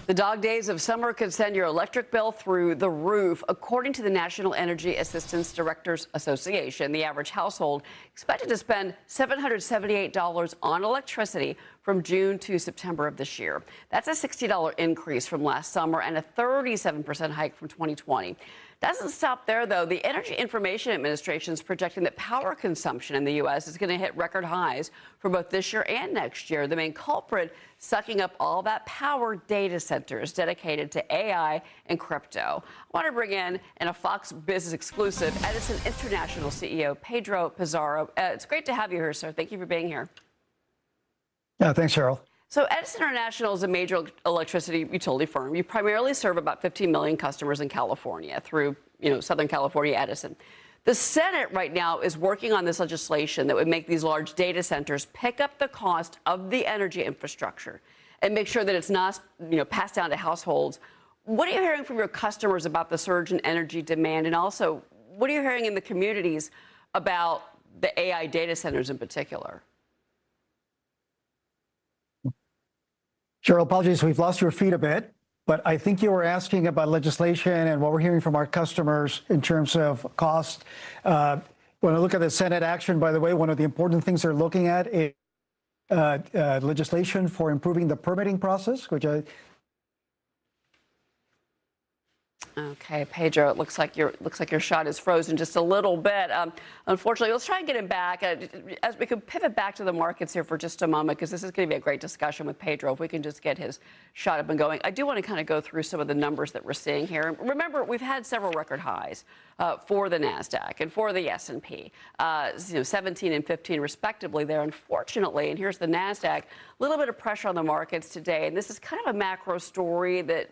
The dog days of summer could send your electric bill through the roof. According to the National Energy Assistance Directors Association, the average household expected to spend $778 on electricity from June to September of this year. That's a $60 increase from last summer and a 37% hike from 2020. Doesn't stop there, though. The Energy Information Administration is projecting that power consumption in the U.S. is going to hit record highs for both this year and next year. The main culprit sucking up all that power, data centers dedicated to AI and crypto. I want to bring in a Fox Business exclusive, Edison International CEO Pedro Pizarro. It's great to have you here, sir. Thank you for being here. Yeah, thanks, Cheryl. So Edison International is a major electricity utility firm. You primarily serve about 15 million customers in California through, Southern California Edison. The Senate right now is working on this legislation that would make these large data centers pick up the cost of the energy infrastructure and make sure that it's not, passed down to households. What are you hearing from your customers about the surge in energy demand? And also, what are you hearing in the communities about the AI data centers in particular? Cheryl, apologies, we've lost your feed a bit, but I think you were asking about legislation and what we're hearing from our customers in terms of cost. When I look at the Senate action, by the way, one of the important things they're looking at is legislation for improving the permitting process, which Okay, Pedro, it looks like your shot is frozen just a little bit. Unfortunately, let's try and get him back. As we can pivot back to the markets here for just a moment, because this is going to be a great discussion with Pedro. If we can just get his shot up and going, I do want to kind of go through some of the numbers that we're seeing here. Remember, we've had several record highs for the Nasdaq and for the S&P, 17 and 15 respectively. There, unfortunately, and here's the Nasdaq, a little bit of pressure on the markets today, and this is kind of a macro story that.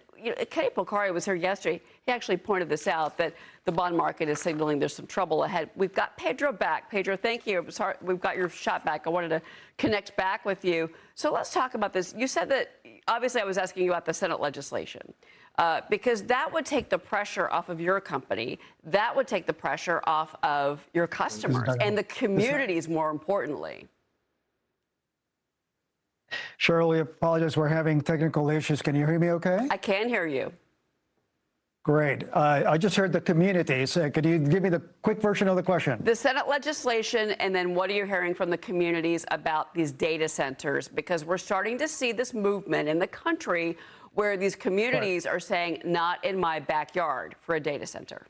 Kenny Polcari was here yesterday. He actually pointed this out, that the bond market is signaling there's some trouble ahead. We've got Pedro back. Pedro, thank you. Sorry, we've got your shot back. I wanted to connect back with you. So let's talk about this. You said that, obviously, I was asking you about the Senate legislation, because that would take the pressure off of your company. That would take the pressure off of your customers and the communities, more importantly. Cheryl, we apologize. We're having technical issues. Can you hear me okay? I can hear you. Great. I just heard the communities. Could you give me the quick version of the question? The Senate legislation, and then what are you hearing from the communities about these data centers? Because we're starting to see this movement in the country where these communities are saying, not in my backyard for a data center.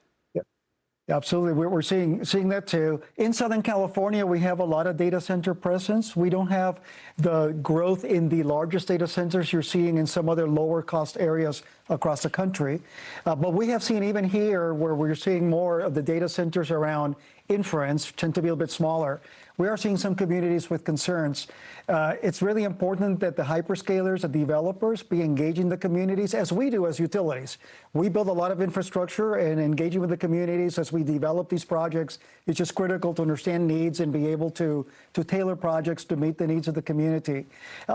Absolutely. We're seeing that too. In Southern California, we have a lot of data center presence. We don't have the growth in the largest data centers you're seeing in some other lower cost areas across the country. But we have seen even here where we're seeing more of the data centers around inference tend to be a bit smaller. We are seeing some communities with concerns. It's really important that the hyperscalers, the developers, be engaging the communities as we do as utilities. We build a lot of infrastructure, and engaging with the communities as we develop these projects is just critical to understand needs and be able to tailor projects to meet the needs of the community.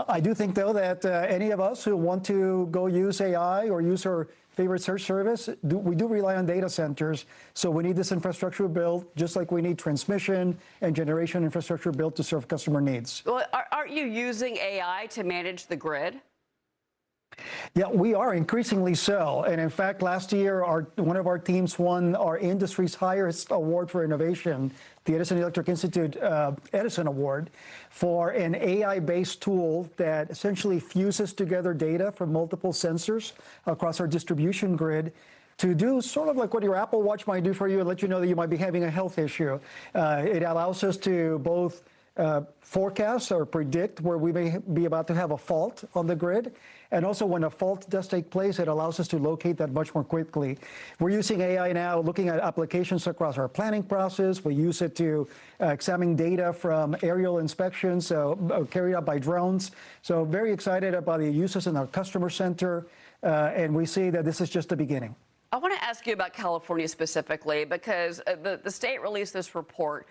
I do think, though, that any of us who want to go use AI or use our favorite search service, we do rely on data centers. So we need this infrastructure built, just like we need transmission and generation infrastructure built to serve customer needs. Well, aren't you using AI to manage the grid? Yeah, we are increasingly so. And in fact, last year, one of our teams won our industry's highest award for innovation, the Edison Electric Institute Edison Award, for an AI-based tool that essentially fuses together data from multiple sensors across our distribution grid to do sort of like what your Apple Watch might do for you and let you know that you might be having a health issue. It allows us to both forecast or predict where we may be about to have a fault on the grid. And also when a fault does take place, it allows us to locate that much more quickly. We're using AI now, looking at applications across our planning process. We use it to examine data from aerial inspections carried out by drones. So very excited about the uses in our customer center. And we see that this is just the beginning. I want to ask you about California specifically, because the state released this report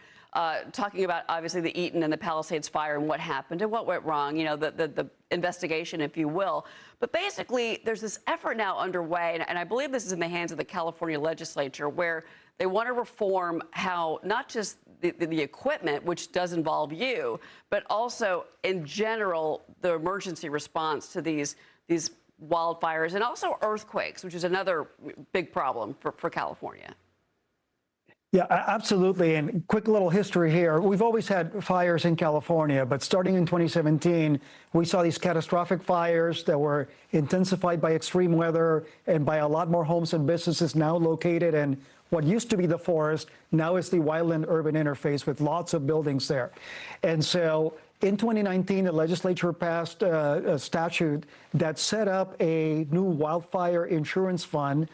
talking about obviously the Eaton and the Palisades fire and what happened and what went wrong, you know, the investigation, if you will. But basically, there's this effort now underway, and I believe this is in the hands of the California legislature, where they want to reform how not just the equipment, which does involve you, but also in general the emergency response to these wildfires and also earthquakes, which is another big problem for California. Yeah, absolutely. And quick little history here. We've always had fires in California, but starting in 2017, we saw these catastrophic fires that were intensified by extreme weather and by a lot more homes and businesses now located in what used to be the forest. Now is the wildland urban interface with lots of buildings there. And so in 2019, the legislature passed a statute that set up a new wildfire insurance fund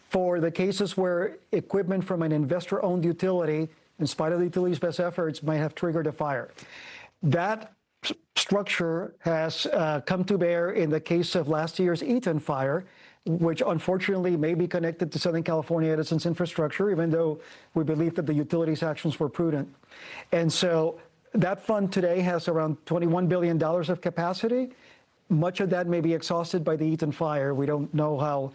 for the cases where equipment from an investor-owned utility, in spite of the utility's best efforts, might have triggered a fire. That structure has come to bear in the case of last year's Eaton fire, which unfortunately may be connected to Southern California Edison's infrastructure, even though we believe that the utility's actions were prudent. And so that fund today has around $21 billion of capacity. Much of that may be exhausted by the Eaton fire. We don't know how,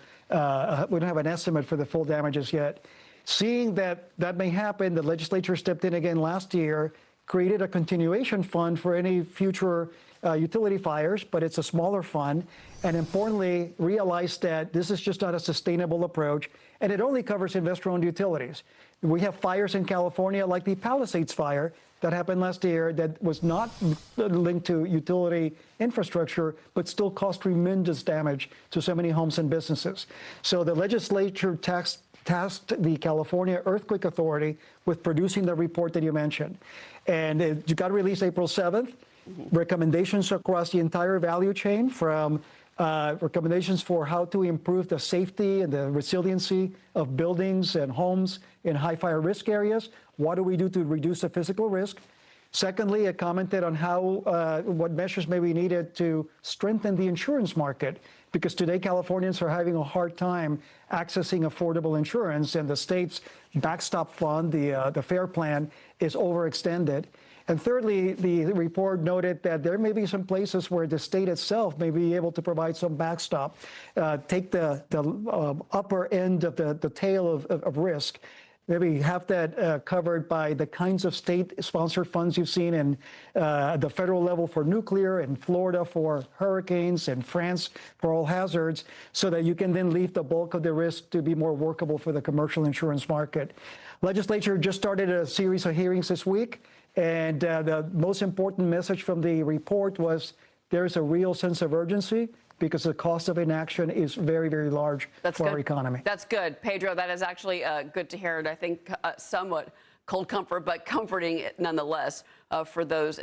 we don't have an estimate for the full damages yet. Seeing that that may happen, the legislature stepped in again last year, created a continuation fund for any future utility fires, but it's a smaller fund, and importantly, realized that this is just not a sustainable approach, and it only covers investor-owned utilities. We have fires in California like the Palisades fire that happened last year that was not linked to utility infrastructure, but still caused tremendous damage to so many homes and businesses. So the legislature tasked the California Earthquake Authority with producing the report that you mentioned. And it got released April 7th. Recommendations across the entire value chain, from recommendations for how to improve the safety and the resiliency of buildings and homes in high fire risk areas. What do we do to reduce the physical risk? Secondly, it commented on how what measures may be needed to strengthen the insurance market, because today Californians are having a hard time accessing affordable insurance, and the state's backstop fund, the FAIR plan, is overextended. And thirdly, the report noted that there may be some places where the state itself may be able to provide some backstop, take the upper end of the tail of risk, maybe have that covered by the kinds of state-sponsored funds you've seen in the federal level for nuclear, in Florida for hurricanes, and France for all hazards, so that you can then leave the bulk of the risk to be more workable for the commercial insurance market. Legislature just started a series of hearings this week, and the most important message from the report was there's a real sense of urgency, because the cost of inaction is very, very large for our economy. That's good. Pedro, that is actually good to hear, and I think somewhat cold comfort, but comforting nonetheless for those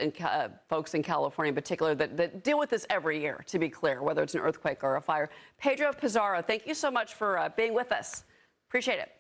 folks in California in particular that deal with this every year, to be clear, whether it's an earthquake or a fire. Pedro Pizarro, thank you so much for being with us. Appreciate it.